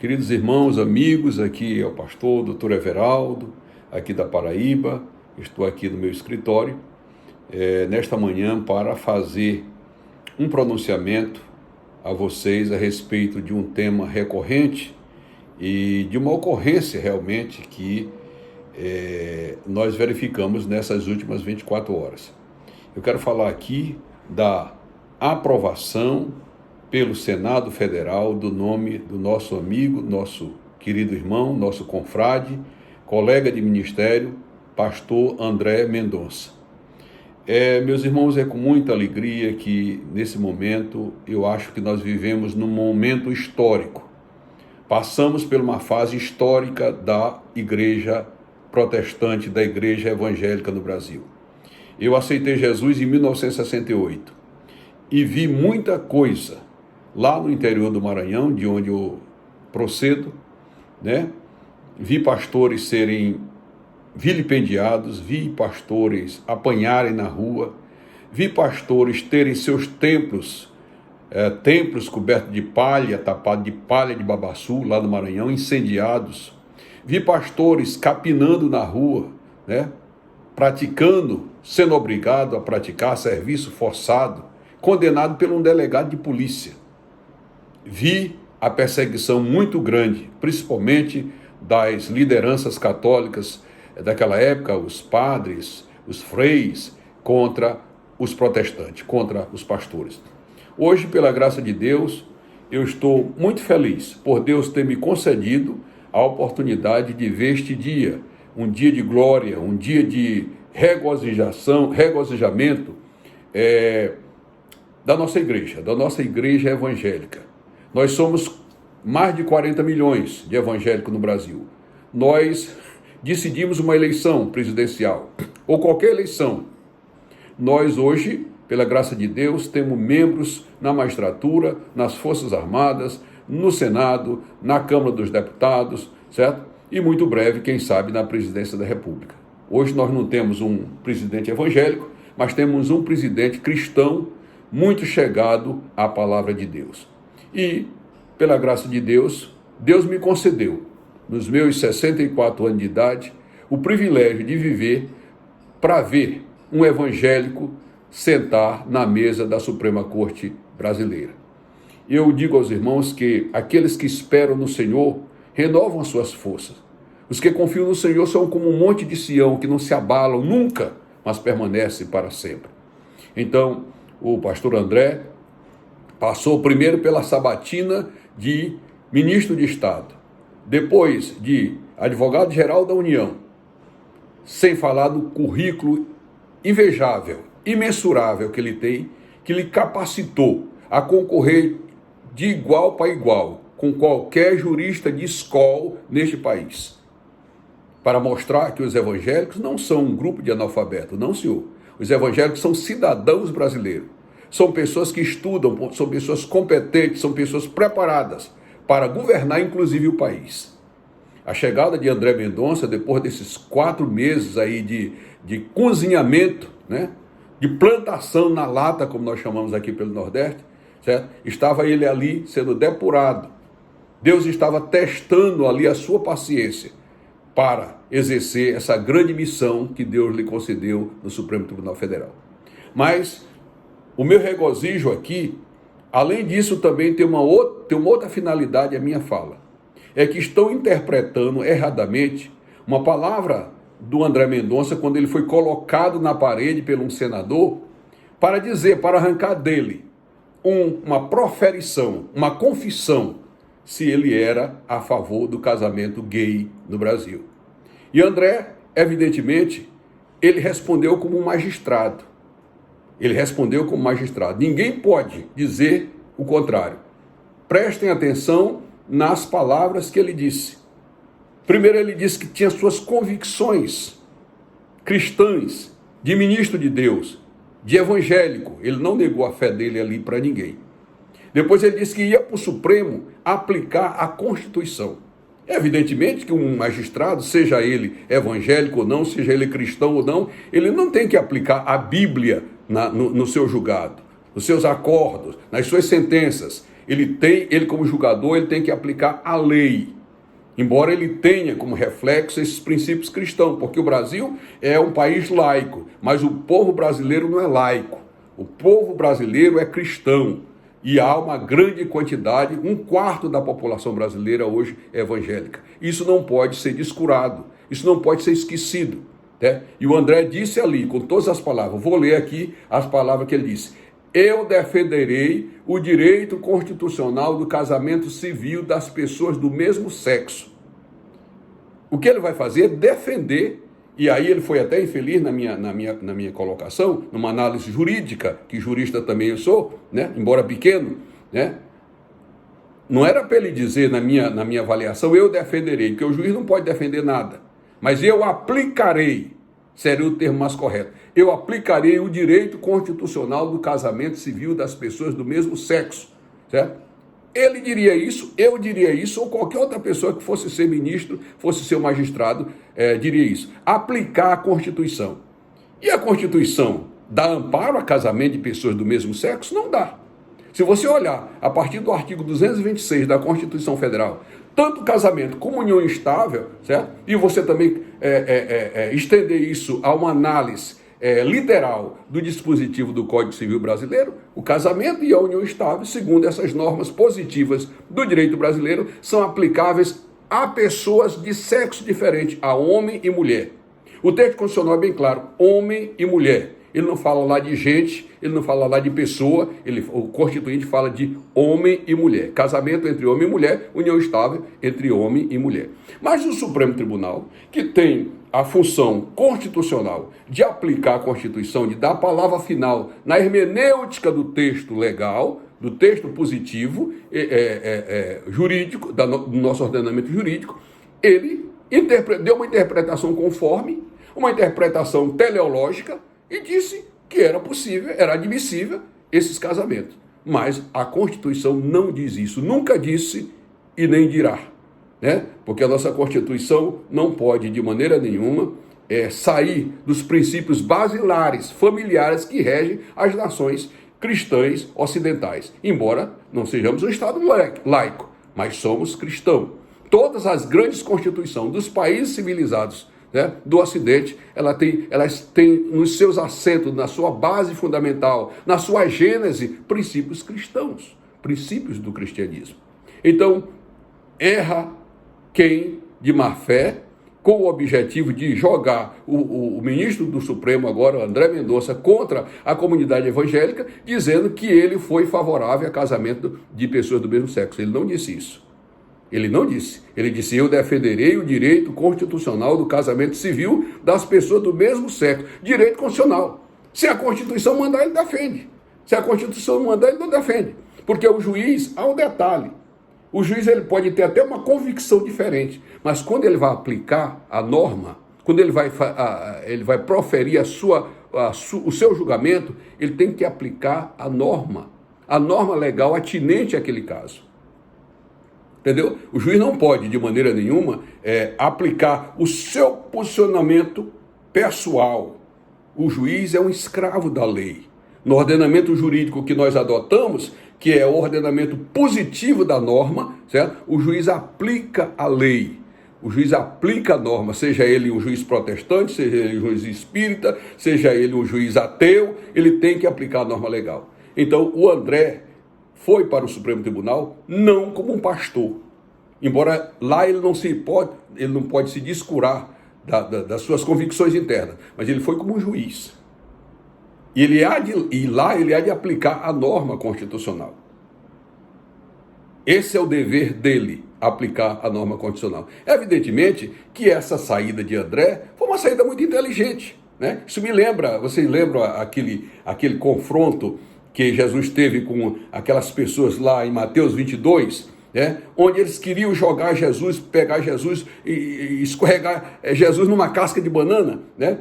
Queridos irmãos, amigos, aqui é o pastor Dr. Everaldo, aqui da Paraíba. Estou aqui no meu escritório, nesta manhã para fazer um pronunciamento a vocês a respeito de um tema recorrente e de uma ocorrência realmente que nós verificamos nessas últimas 24 horas. Eu quero falar aqui da aprovação pelo Senado Federal do nome do nosso amigo, nosso querido irmão, nosso confrade, colega de ministério, pastor André Mendonça. Meus irmãos, é com muita alegria que nesse momento eu acho que nós vivemos num momento histórico. Passamos por uma fase histórica da igreja protestante, da igreja evangélica no Brasil. Eu aceitei Jesus em 1968 e vi muita coisa lá no interior do Maranhão, de onde eu procedo, né? Vi pastores serem vilipendiados, vi pastores apanharem na rua, vi pastores terem seus templos cobertos de palha, tapados de palha de babaçu, lá no Maranhão, incendiados. Vi pastores capinando na rua, né? Praticando, sendo obrigado a praticar serviço forçado, condenado por um delegado de polícia. Vi a perseguição muito grande, principalmente das lideranças católicas daquela época, os padres, os freis, contra os protestantes, contra os pastores. Hoje, pela graça de Deus, eu estou muito feliz por Deus ter me concedido a oportunidade de ver este dia, um dia de glória, um dia de regozijamento da nossa igreja evangélica. Nós somos mais de 40 milhões de evangélicos no Brasil. Nós decidimos uma eleição presidencial, ou qualquer eleição. Nós hoje, pela graça de Deus, temos membros na magistratura, nas Forças Armadas, no Senado, na Câmara dos Deputados, certo? E muito breve, quem sabe, na Presidência da República. Hoje nós não temos um presidente evangélico, mas temos um presidente cristão muito chegado à palavra de Deus. E, pela graça de Deus, Deus me concedeu, nos meus 64 anos de idade, o privilégio de viver para ver um evangélico sentar na mesa da Suprema Corte Brasileira. Eu digo aos irmãos que aqueles que esperam no Senhor renovam as suas forças. Os que confiam no Senhor são como um monte de Sião, que não se abalam nunca, mas permanecem para sempre. Então, o pastor André passou primeiro pela sabatina de ministro de Estado, depois de advogado-geral da União, sem falar do currículo invejável, imensurável que ele tem, que lhe capacitou a concorrer de igual para igual com qualquer jurista de escola neste país, para mostrar que os evangélicos não são um grupo de analfabetos, não, senhor. Os evangélicos são cidadãos brasileiros. São pessoas que estudam, são pessoas competentes, são pessoas preparadas para governar, inclusive, o país. A chegada de André Mendonça, depois desses 4 meses aí de cozinhamento, né? De plantação na lata, como nós chamamos aqui pelo Nordeste, certo? Estava ele ali sendo depurado. Deus estava testando ali a sua paciência para exercer essa grande missão que Deus lhe concedeu no Supremo Tribunal Federal. Mas o meu regozijo aqui, além disso, também tem uma outra finalidade a minha fala. É que estão interpretando erradamente uma palavra do André Mendonça quando ele foi colocado na parede por um senador para dizer, para arrancar dele uma proferição, uma confissão, se ele era a favor do casamento gay no Brasil. E André, evidentemente, ele respondeu como um magistrado. Ninguém pode dizer o contrário. Prestem atenção nas palavras que ele disse. Primeiro, ele disse que tinha suas convicções cristãs, de ministro de Deus, de evangélico. Ele não negou a fé dele ali para ninguém. Depois ele disse que ia para o Supremo aplicar a Constituição. Evidentemente que um magistrado, seja ele evangélico ou não, seja ele cristão ou não, ele não tem que aplicar a Bíblia no seu julgado, nos seus acordos, nas suas sentenças. Ele como julgador, ele tem que aplicar a lei. Embora ele tenha como reflexo esses princípios cristãos, porque o Brasil é um país laico, mas o povo brasileiro não é laico. O povo brasileiro é cristão. E há uma grande quantidade, 1/4 da população brasileira hoje é evangélica. Isso não pode ser descurado, isso não pode ser esquecido. Né? E o André disse ali, com todas as palavras, vou ler aqui as palavras que ele disse. Eu defenderei o direito constitucional do casamento civil das pessoas do mesmo sexo. O que ele vai fazer é defender, e aí ele foi até infeliz na minha colocação, numa análise jurídica, que jurista também eu sou, né? Embora pequeno, né? Não era para ele dizer na minha avaliação, eu defenderei, porque o juiz não pode defender nada, mas eu aplicarei, seria o termo mais correto, eu aplicarei o direito constitucional do casamento civil das pessoas do mesmo sexo, certo? Ele diria isso, eu diria isso, ou qualquer outra pessoa que fosse ser ministro, fosse ser magistrado, diria isso. Aplicar a Constituição. E a Constituição dá amparo a casamento de pessoas do mesmo sexo? Não dá. Se você olhar a partir do artigo 226 da Constituição Federal, tanto casamento como união estável, certo? E você também estender isso a uma análise literal do dispositivo do Código Civil Brasileiro, o casamento e a união estável, segundo essas normas positivas do direito brasileiro, são aplicáveis a pessoas de sexo diferente, a homem e mulher. O texto constitucional é bem claro, homem e mulher. Ele não fala lá de gente, ele não fala lá de pessoa, o Constituinte fala de homem e mulher. Casamento entre homem e mulher, união estável entre homem e mulher. Mas o Supremo Tribunal, que tem a função constitucional de aplicar a Constituição, de dar a palavra final na hermenêutica do texto legal, do texto positivo, jurídico, do nosso ordenamento jurídico, ele deu uma interpretação conforme, uma interpretação teleológica, e disse que era possível, era admissível esses casamentos. Mas a Constituição não diz isso, nunca disse e nem dirá. Né? Porque a nossa Constituição não pode, de maneira nenhuma, sair dos princípios basilares, familiares que regem as nações cristãs ocidentais. Embora não sejamos um Estado laico, mas somos cristãos. Todas as grandes constituições dos países civilizados, né, do Ocidente, elas têm nos seus assentos, na sua base fundamental, na sua gênese, princípios cristãos, princípios do cristianismo. Então, erra quem, de má fé, com o objetivo de jogar o ministro do Supremo, agora, André Mendonça, contra a comunidade evangélica, dizendo que ele foi favorável a casamento de pessoas do mesmo sexo. Ele não disse isso. Ele não disse. Ele disse, eu defenderei o direito constitucional do casamento civil das pessoas do mesmo sexo. Direito constitucional. Se a Constituição mandar, ele defende. Se a Constituição não mandar, ele não defende. Porque o juiz, há um detalhe. O juiz ele pode ter até uma convicção diferente, mas quando ele vai aplicar a norma, quando ele vai proferir o seu julgamento, ele tem que aplicar a norma legal atinente àquele caso. Entendeu? O juiz não pode, de maneira nenhuma, aplicar o seu posicionamento pessoal. O juiz é um escravo da lei. No ordenamento jurídico que nós adotamos, que é o ordenamento positivo da norma, certo? O juiz aplica a lei. O juiz aplica a norma, seja ele um juiz protestante, seja ele um juiz espírita, seja ele um juiz ateu, ele tem que aplicar a norma legal. Então, o André foi para o Supremo Tribunal não como um pastor, embora lá ele não pode se descurar das suas convicções internas, mas ele foi como um juiz. E lá ele há de aplicar a norma constitucional. Esse é o dever dele, aplicar a norma constitucional. Evidentemente que essa saída de André foi uma saída muito inteligente, né? Isso me lembra, vocês lembram aquele confronto que Jesus teve com aquelas pessoas lá em Mateus 22, né? Onde eles queriam jogar Jesus, pegar Jesus e escorregar Jesus numa casca de banana, né?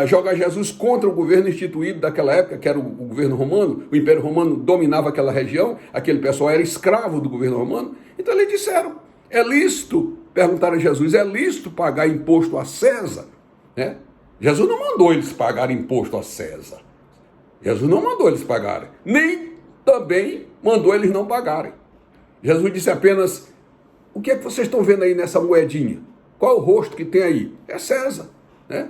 Jogar Jesus contra o governo instituído daquela época, que era o governo romano. O Império Romano dominava aquela região, aquele pessoal era escravo do governo romano. Então eles disseram, é lícito, perguntaram a Jesus, é lícito pagar imposto a César? Né? Jesus não mandou eles pagarem imposto a César. Jesus não mandou eles pagarem, nem também mandou eles não pagarem. Jesus disse apenas: o que é que vocês estão vendo aí nessa moedinha? Qual é o rosto que tem aí? É César, né?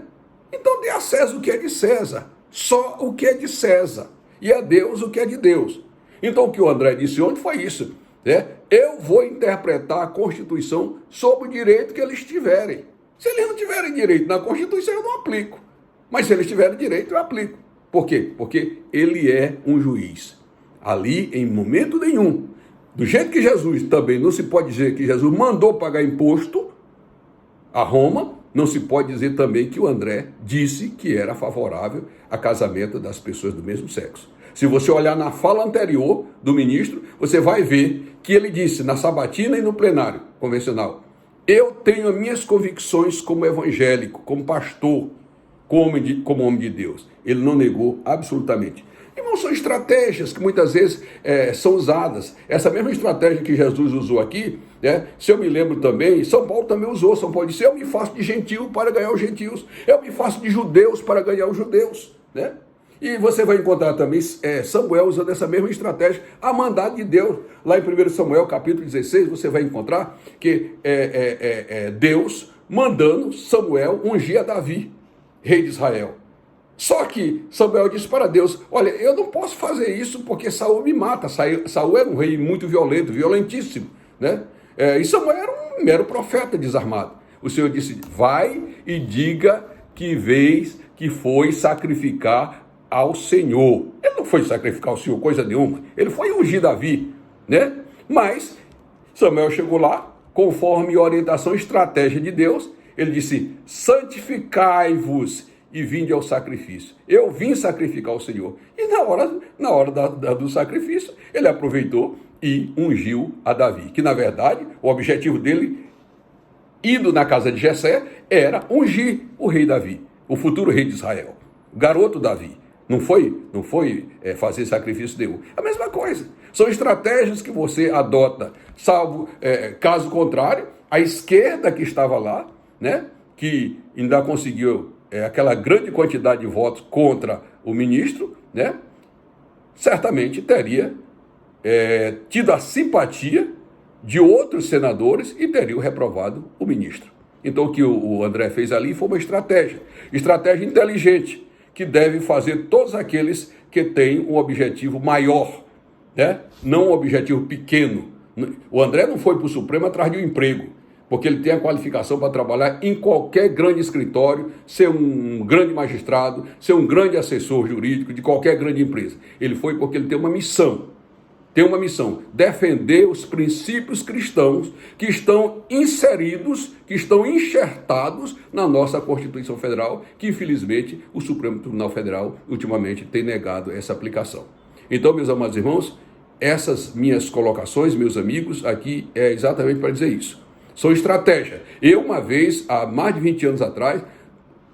Então dê a César o que é de César, só o que é de César, e a Deus o que é de Deus. Então o que o André disse ontem foi isso, né? Eu vou interpretar a Constituição sob o direito que eles tiverem. Se eles não tiverem direito na Constituição, eu não aplico. Mas se eles tiverem direito, eu aplico. Por quê? Porque ele é um juiz. Ali, em momento nenhum, do jeito que Jesus também não se pode dizer que Jesus mandou pagar imposto a Roma, não se pode dizer também que o André disse que era favorável a casamento das pessoas do mesmo sexo. Se você olhar na fala anterior do ministro, você vai ver que ele disse na sabatina e no plenário convencional: eu tenho as minhas convicções como evangélico, como pastor, como homem de Deus. Ele não negou absolutamente. Irmãos, são estratégias que muitas vezes são usadas. Essa mesma estratégia que Jesus usou aqui, né? Se eu me lembro também, São Paulo também usou. São Paulo disse: eu me faço de gentil para ganhar os gentios. Eu me faço de judeus para ganhar os judeus, né? E você vai encontrar também Samuel usando essa mesma estratégia, a mandado de Deus. Lá em 1 Samuel, capítulo 16, você vai encontrar que Deus mandando Samuel ungir a Davi, rei de Israel. Só que Samuel disse para Deus: olha, eu não posso fazer isso porque Saul me mata. Saul era um rei muito violento, violentíssimo, né? E Samuel era um mero profeta desarmado. O Senhor disse: vai e diga que foi sacrificar ao Senhor. Ele não foi sacrificar ao Senhor coisa nenhuma. Ele foi ungir Davi, né? Mas Samuel chegou lá, conforme orientação e estratégia de Deus, ele disse: santificai-vos e vinde ao sacrifício. Eu vim sacrificar o Senhor. E na hora do sacrifício, ele aproveitou e ungiu a Davi. Que, na verdade, o objetivo dele, indo na casa de Jessé, era ungir o rei Davi, o futuro rei de Israel, o garoto Davi. Não foi fazer sacrifício nenhum. A mesma coisa. São estratégias que você adota, salvo caso contrário, a esquerda que estava lá, né, que ainda conseguiu aquela grande quantidade de votos contra o ministro, né, certamente teria tido a simpatia de outros senadores e teriam reprovado o ministro. Então o que o André fez ali foi uma estratégia inteligente, que deve fazer todos aqueles que têm um objetivo maior, né? Não um objetivo pequeno. O André não foi para o Supremo atrás de um emprego, porque ele tem a qualificação para trabalhar em qualquer grande escritório, ser um grande magistrado, ser um grande assessor jurídico de qualquer grande empresa. Ele foi porque ele tem uma missão, defender os princípios cristãos que estão inseridos, que estão enxertados na nossa Constituição Federal, que infelizmente o Supremo Tribunal Federal ultimamente tem negado essa aplicação. Então, meus amados irmãos, essas minhas colocações, meus amigos, aqui é exatamente para dizer isso. São estratégias. Eu, uma vez, há mais de 20 anos atrás,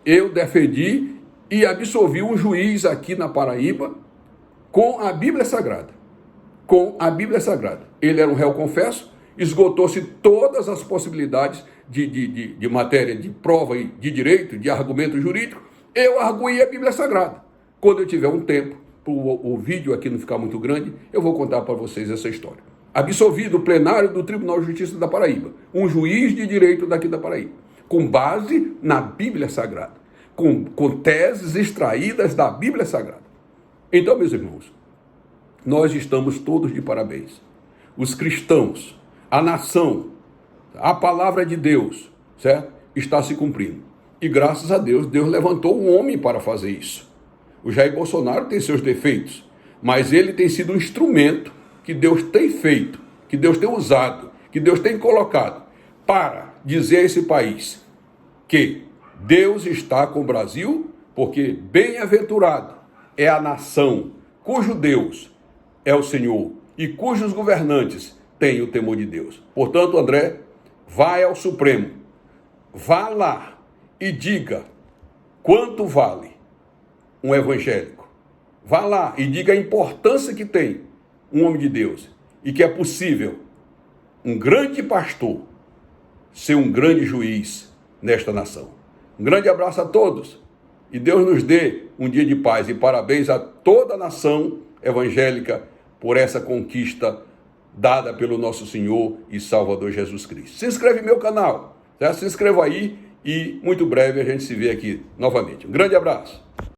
eu defendi e absolvi um juiz aqui na Paraíba com a Bíblia Sagrada. Ele era um réu confesso, esgotou-se todas as possibilidades de matéria, de prova, de direito, de argumento jurídico. Eu arguí a Bíblia Sagrada. Quando eu tiver um tempo, para o vídeo aqui não ficar muito grande, eu vou contar para vocês essa história. Absolvi do plenário do Tribunal de Justiça da Paraíba, um juiz de direito daqui da Paraíba, com base na Bíblia Sagrada, com teses extraídas da Bíblia Sagrada. Então, meus irmãos, nós estamos todos de parabéns. Os cristãos, a nação, a palavra de Deus, certo? Está se cumprindo. E graças a Deus, Deus levantou um homem para fazer isso. O Jair Bolsonaro tem seus defeitos, mas ele tem sido um instrumento que Deus tem feito, que Deus tem usado, que Deus tem colocado para dizer a esse país que Deus está com o Brasil, porque bem-aventurado é a nação cujo Deus é o Senhor e cujos governantes têm o temor de Deus. Portanto, André, vai ao Supremo, vá lá e diga quanto vale um evangélico. Vá lá e diga a importância que tem um homem de Deus e que é possível um grande pastor ser um grande juiz nesta nação. Um grande abraço a todos e Deus nos dê um dia de paz e parabéns a toda a nação evangélica por essa conquista dada pelo nosso Senhor e Salvador Jesus Cristo. Se inscreve no meu canal, tá? Se inscreva aí e muito breve a gente se vê aqui novamente. Um grande abraço.